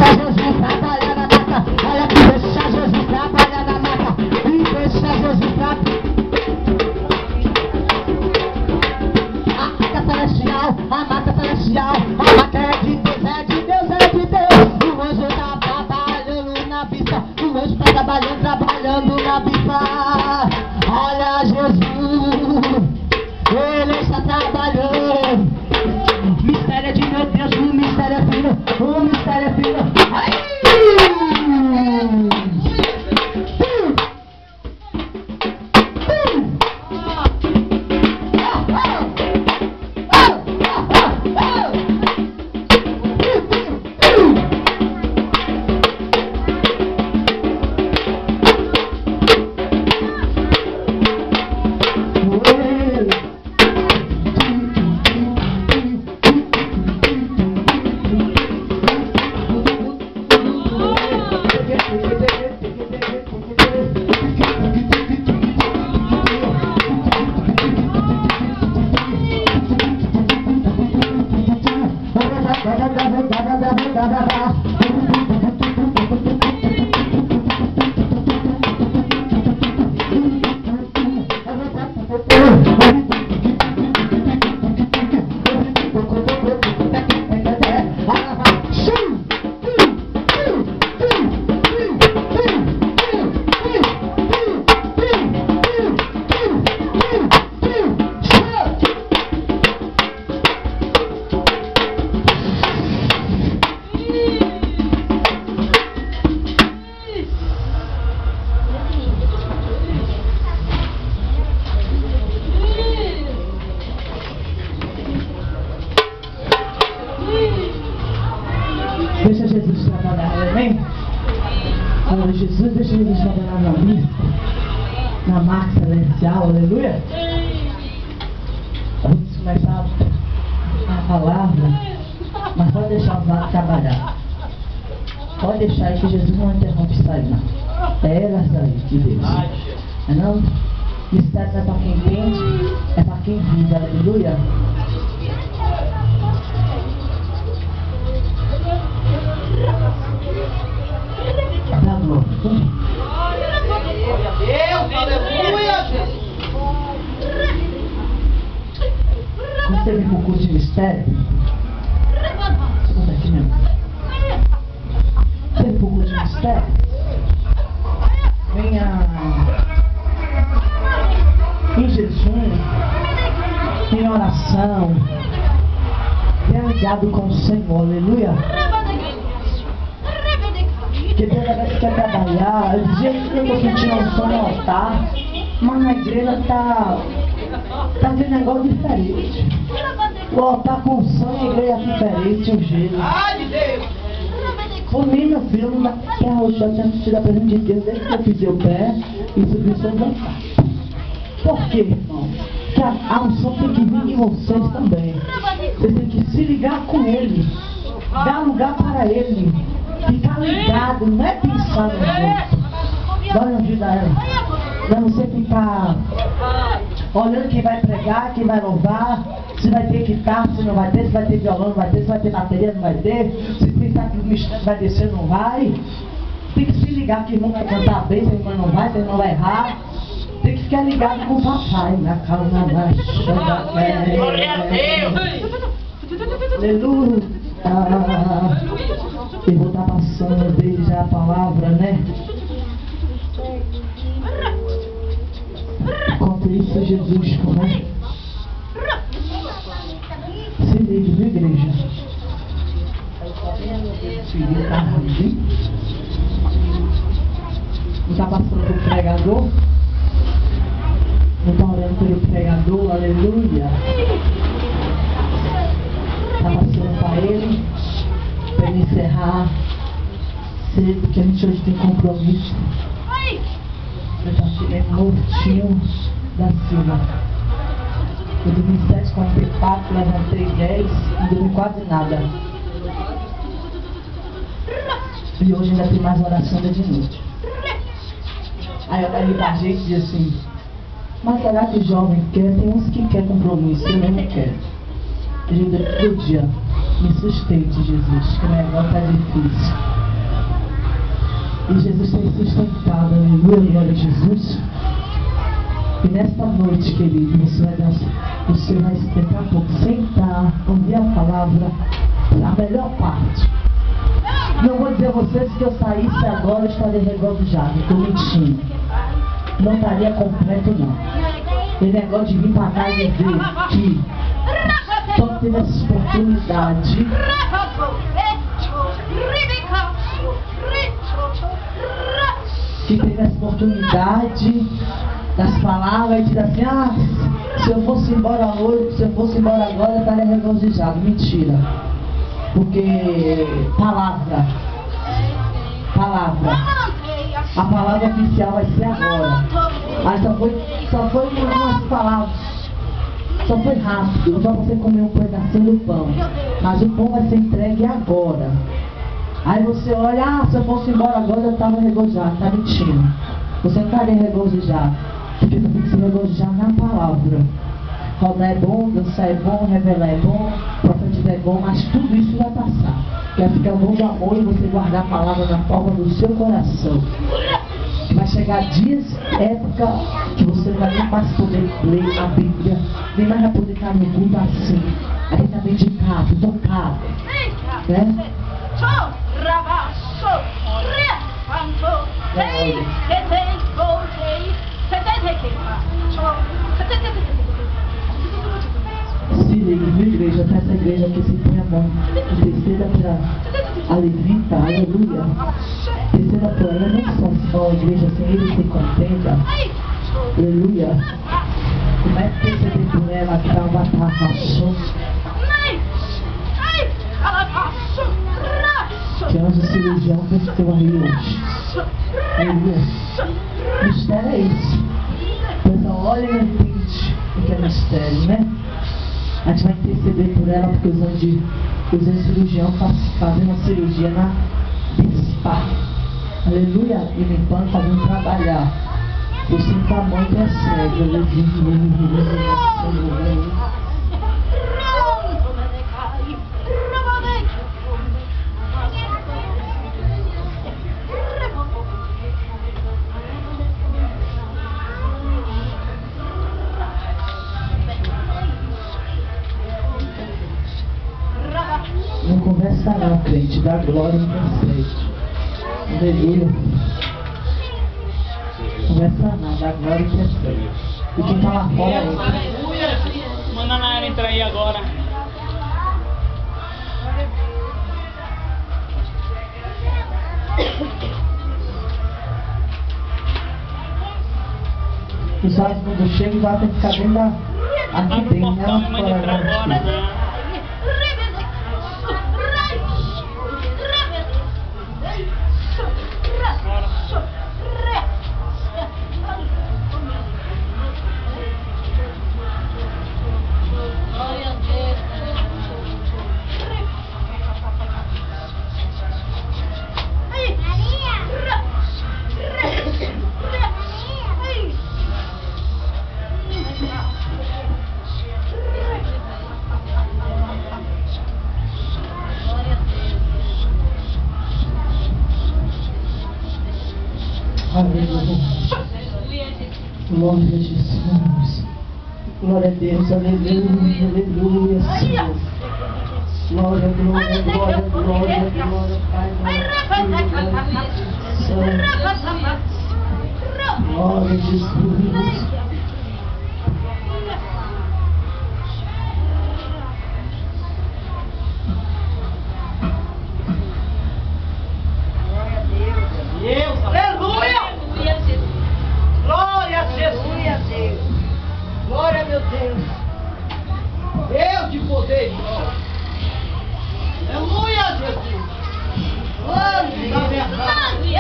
deixa Jesus trabalhar na mata. Olha que deixa Jesus trabalhar na mata. E deixa Jesus trabalhar. A mata celestial, a mata é de Deus, é de Deus, é de Deus. O anjo tá trabalhando na pista, o anjo tá trabalhando na pista. Olha Jesus, ele está trabalhando. Mistério é de meu Deus, o mistério é fino, o mistério é fino. Ai! Deixa Jesus trabalhar, amém? Olha, Jesus, deixa Jesus trabalhar na lista, na marca celestial, aleluia. Vamos começar a palavra, mas pode deixar o Vado trabalhar. Pode deixar aí que Jesus não interrompe isso aí, não. É graças aí de Deus. É não? Mistério não é para quem entende, é para quem vive, aleluia. Tá bom. Glória a Deus, aleluia, Jesus. Quando você vem pro curso de mistério, escuta aqui mesmo. Você vem pro curso de mistério, venha em jejum, em oração, venha ligado com o Senhor, aleluia. Porque Deus agora quer trabalhar. Eu dizia que eu estou sentindo um som no altar, mas na igreja tá tendo negócio diferente. O altar com som e a igreja diferente, o jeito. Por mim, meu filho, não dá que arrochar, tinha assistido a presença de Deus desde que eu pisei o pé e subi sobre o altar. Por quê, irmão? Porque a unção tem que vir de vocês também. Vocês têm que se ligar com Ele, dar lugar para Ele. Ficar ligado, não é pensar no outro. Dá uma ajuda a ela. Não é você ficar olhando quem vai pregar, quem vai louvar, se vai ter guitarra, se não vai ter, se vai ter violão, não vai ter, se vai ter bateria, não vai ter, se pensar que o mistério vai descer, não vai. Tem que se ligar que o irmão vai cantar bem, se o irmão não vai, se ele não vai errar. Tem que ficar ligado com o papai. Na calma, na chama. Glória a Deus! Aleluia! Eu vou estar passando desde já a palavra, né? Enquanto isso, Jesus começa. Se ligue, viu, igreja? Não está passando pelo pregador? Não está orando pelo pregador? Aleluia! Está passando para ele, para ele encerrar cedo, porque a gente hoje tem compromisso. Eu já cheguei no Mortinho da Silva. Eu dormi 7h44, levantei 10, não dormi quase nada. E hoje ainda tem mais oração de noite. Aí eu olhei pra gente e disse assim, mas será que o jovem quer? Tem uns que quer compromisso, eu não quero. Ajuda todo dia. Me sustente, Jesus, que o negócio é difícil. E Jesus tem sustentado, aleluia, glória a Jesus. E nesta noite, querido, você vai daqui a pouco sentar, ouvir a palavra, a melhor parte. Não vou dizer a vocês que eu saísse agora, eu estaria regozijado, estou mentindo. Não estaria completo, não. E negócio de vir para cá e dizer que só teve essa oportunidade. Que teve essa oportunidade das palavras e diz assim, se eu fosse embora hoje, se eu fosse embora agora, eu estaria regozijado. Mentira. Porque palavra, a palavra oficial vai ser agora. Aí só foi umas palavras, só foi rápido, só você comer um pedacinho do pão. Mas o pão vai ser entregue agora. Aí você olha, se eu fosse embora agora eu estava regozijado. Está mentindo. Você não estaria regozijado, porque você tem que se regozijar na palavra. Rodar é bom, dançar é bom, revelar é bom, profetizar é bom, mas tudo isso vai passar. Quer ficar bom do amor e você guardar a palavra na palma do seu coração. Vai chegar dias, época, que você não vai nem mais poder ler a Bíblia, nem mais vai poder estar no culto assim, atentamente dedicado, tocado, né? Se liga, viu, igreja? Para essa igreja que se põe a mão, interceda para a levita, aleluia. Interceda por ela, não só a igreja, sem ele se contenta, aleluia. Comece a interceder por ela, que ela vai estar passando. Que anjo cirurgião venceu a rir hoje. Aleluia. O mistério é esse. Pois olha e não entende o que é mistério, né? A gente vai interceder por ela, porque os anjos cirurgião fazendo a cirurgia na spa. Aleluia. E limpando, fazendo trabalhar. Eu sinto a mãe que é cega. Não conversa não, crente, dá glória no conceito. Aleluia. Conversa não, dá glória que é feito. E quem tá lá fora é. Manda a Nayara entrar aí agora. Os olhos quando chegam vai ter que ficar dentro da. Aqui dentro, né? Portão, manda entrar agora, né? Aleluia. Glória a Jesus. Glória a Deus. Aleluia. Aleluia, Senhor. Glória, glória, glória, glória, glória, Pai. Glória a Jesus. Glória, meu Deus. Deus de poder e glória. Aleluia, Jesus. Glória da verdade.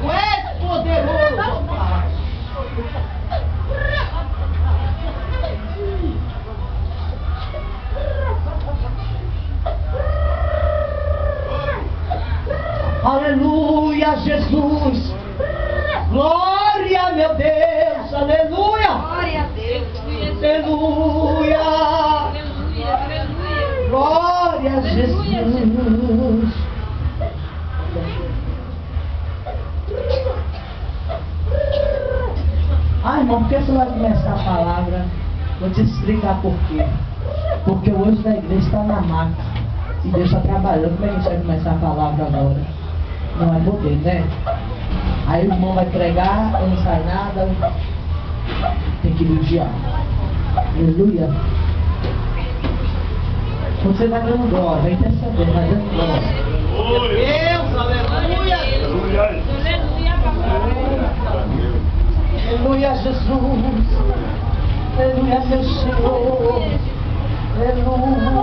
Tu és poderoso, Pai. Aleluia, Jesus. Glória, meu Deus. Aleluia. Glória a Deus. Aleluia. Aleluia. Glória a Jesus. irmão, por que você vai começar a palavra? Vou te explicar por quê. Porque hoje a igreja está na máquina. E Deus está trabalhando. Como é que a gente vai começar a palavra agora? Não vai poder, né? Aí o irmão vai pregar, não sai nada. Tem que vigiar. Aleluia. Você vai dando glória, vai intercedendo, vai dando glória. Deus, aleluia. Aleluia, Jesus. Aleluia, meu Senhor. Aleluia.